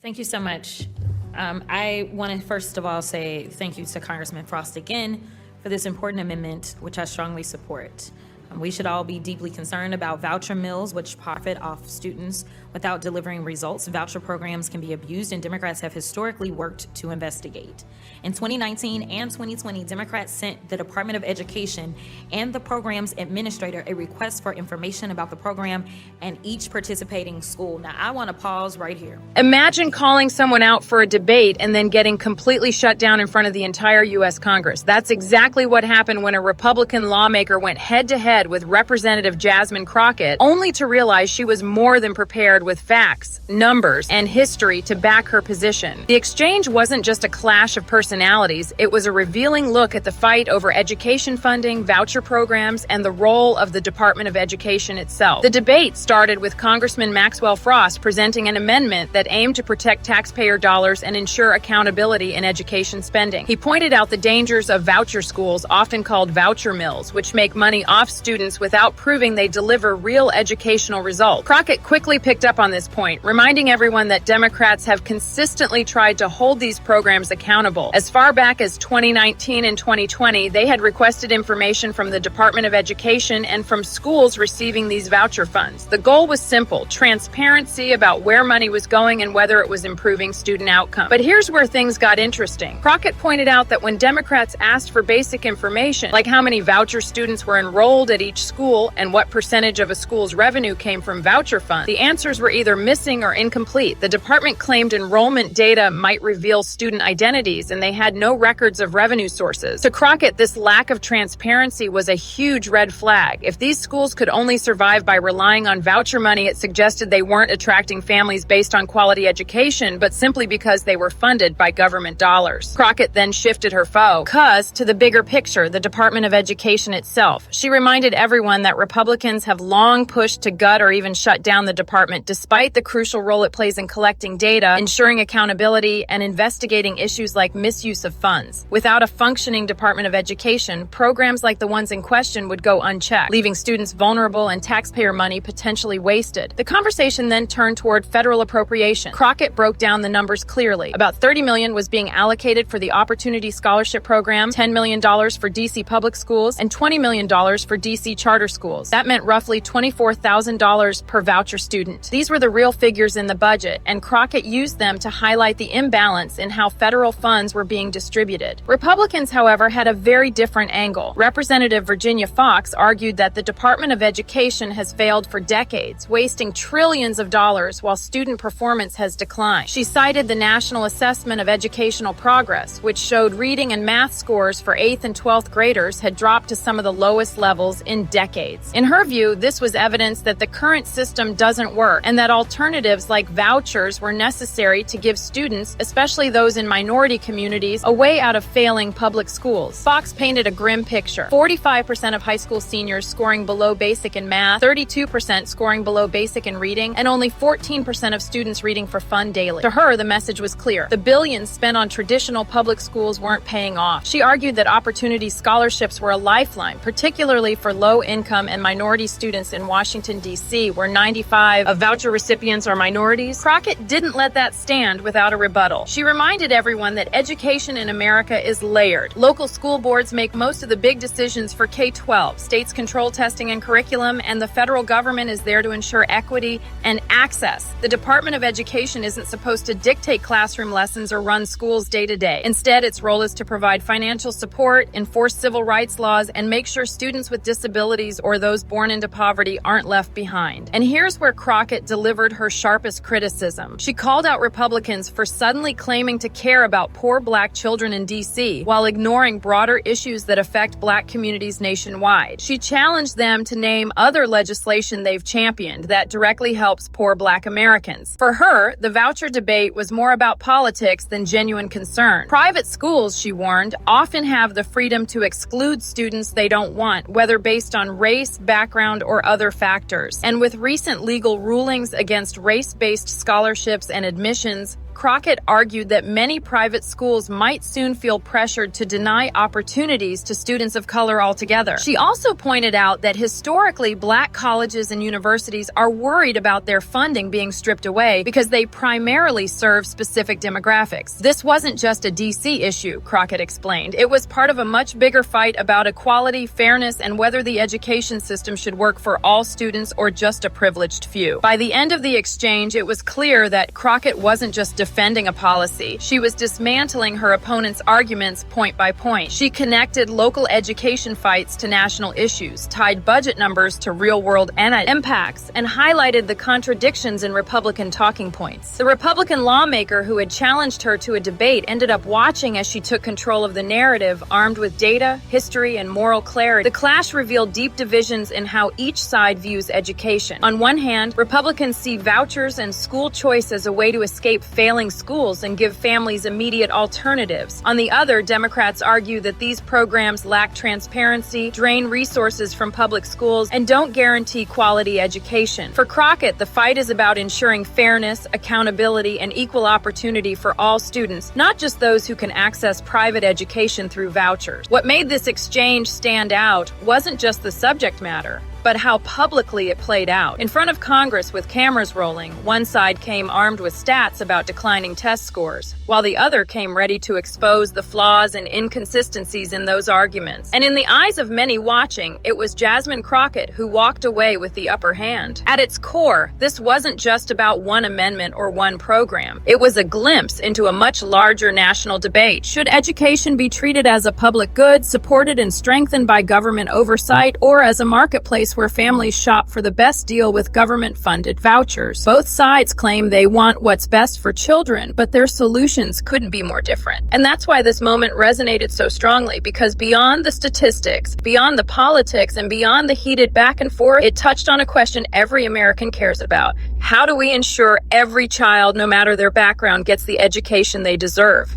Thank you so much. I want to first of all say thank you to Congressman Frost again for this important amendment, which I strongly support. We should all be deeply concerned about voucher mills, which profit off students without delivering results. Voucher programs can be abused, and Democrats have historically worked to investigate. In 2019 and 2020, Democrats sent the Department of Education and the program's administrator a request for information about the program and each participating school. Now, I want to pause right here. Imagine calling someone out for a debate and then getting completely shut down in front of the entire U.S. Congress. That's exactly what happened when a Republican lawmaker went head-to-head with Representative Jasmine Crockett, only to realize she was more than prepared with facts, numbers, and history to back her position. The exchange wasn't just a clash of personalities, it was a revealing look at the fight over education funding, voucher programs, and the role of the Department of Education itself. The debate started with Congressman Maxwell Frost presenting an amendment that aimed to protect taxpayer dollars and ensure accountability in education spending. He pointed out the dangers of voucher schools, often called voucher mills, which make money off students without proving they deliver real educational results. Crockett quickly picked up on this point, reminding everyone that Democrats have consistently tried to hold these programs accountable. As far back as 2019 and 2020, they had requested information from the Department of Education and from schools receiving these voucher funds. The goal was simple: transparency about where money was going and whether it was improving student outcome. But here's where things got interesting. Crockett pointed out that when Democrats asked for basic information, like how many voucher students were enrolled at each school and what percentage of a school's revenue came from voucher funds, the answers were either missing or incomplete. The department claimed enrollment data might reveal student identities, and they had no records of revenue sources. To Crockett, this lack of transparency was a huge red flag. If these schools could only survive by relying on voucher money, it suggested they weren't attracting families based on quality education, but simply because they were funded by government dollars. Crockett then shifted her focus to the bigger picture, the Department of Education itself. She reminded everyone that Republicans have long pushed to gut or even shut down the department, despite the crucial role it plays in collecting data, ensuring accountability, and investigating issues like misuse of funds. Without a functioning Department of Education, programs like the ones in question would go unchecked, leaving students vulnerable and taxpayer money potentially wasted. The conversation then turned toward federal appropriation. Crockett broke down the numbers clearly. About $30 million was being allocated for the Opportunity Scholarship Program, $10 million for D.C. public schools, and $20 million for D.C. charter schools. That meant roughly $24,000 per voucher student. These were the real figures in the budget, and Crockett used them to highlight the imbalance in how federal funds were being distributed. Republicans, however, had a very different angle. Representative Virginia Foxx argued that the Department of Education has failed for decades, wasting trillions of dollars while student performance has declined. She cited the National Assessment of Educational Progress, which showed reading and math scores for 8th and 12th graders had dropped to some of the lowest levels in decades. In her view, this was evidence that the current system doesn't work and that alternatives like vouchers were necessary to give students, especially those in minority communities, a way out of failing public schools. Foxx painted a grim picture. 45% of high school seniors scoring below basic in math, 32% scoring below basic in reading, and only 14% of students reading for fun daily. To her, the message was clear. The billions spent on traditional public schools weren't paying off. She argued that opportunity scholarships were a lifeline, particularly for low-income and minority students in Washington, D.C., where 95% of voucher recipients are minorities. Crockett didn't let that stand without a rebuttal. She reminded everyone that education in America is layered. Local school boards make most of the big decisions for K-12. States control testing and curriculum, and the federal government is there to ensure equity and access. The Department of Education isn't supposed to dictate classroom lessons or run schools day to day. Instead, its role is to provide financial support, enforce civil rights laws, and make sure students with disabilities or those born into poverty aren't left behind. And here's where Crockett delivered her sharpest criticism. She called out Republicans for suddenly claiming to care about poor Black children in D.C. while ignoring broader issues that affect Black communities nationwide. She challenged them to name other legislation they've championed that directly helps poor Black Americans. For her, the voucher debate was more about politics than genuine concern. Private schools, she warned, often have the freedom to exclude students they don't want, whether based on race, background, or other factors. And with recent legal rulings against race-based scholarships and admissions, Crockett argued that many private schools might soon feel pressured to deny opportunities to students of color altogether. She also pointed out that historically, black colleges and universities are worried about their funding being stripped away because they primarily serve specific demographics. This wasn't just a DC issue, Crockett explained. It was part of a much bigger fight about equality, fairness, and whether the education system should work for all students or just a privileged few. By the end of the exchange, it was clear that Crockett wasn't just defending a policy. She was dismantling her opponent's arguments point by point. She connected local education fights to national issues, tied budget numbers to real-world impacts, and highlighted the contradictions in Republican talking points. The Republican lawmaker who had challenged her to a debate ended up watching as she took control of the narrative, armed with data, history, and moral clarity. The clash revealed deep divisions in how each side views education. On one hand, Republicans see vouchers and school choice as a way to escape failing schools and give families immediate alternatives. On the other, Democrats argue that these programs lack transparency, drain resources from public schools, and don't guarantee quality education. For Crockett, the fight is about ensuring fairness, accountability, and equal opportunity for all students, not just those who can access private education through vouchers. What made this exchange stand out wasn't just the subject matter, but how publicly it played out. In front of Congress with cameras rolling, one side came armed with stats about declining test scores, while the other came ready to expose the flaws and inconsistencies in those arguments. And in the eyes of many watching, it was Jasmine Crockett who walked away with the upper hand. At its core, this wasn't just about one amendment or one program. It was a glimpse into a much larger national debate. Should education be treated as a public good, supported and strengthened by government oversight, or as a marketplace where families shop for the best deal with government-funded vouchers? Both sides claim they want what's best for children, but their solutions couldn't be more different. And that's why this moment resonated so strongly, because beyond the statistics, beyond the politics, and beyond the heated back and forth, it touched on a question every American cares about. How do we ensure every child, no matter their background, gets the education they deserve?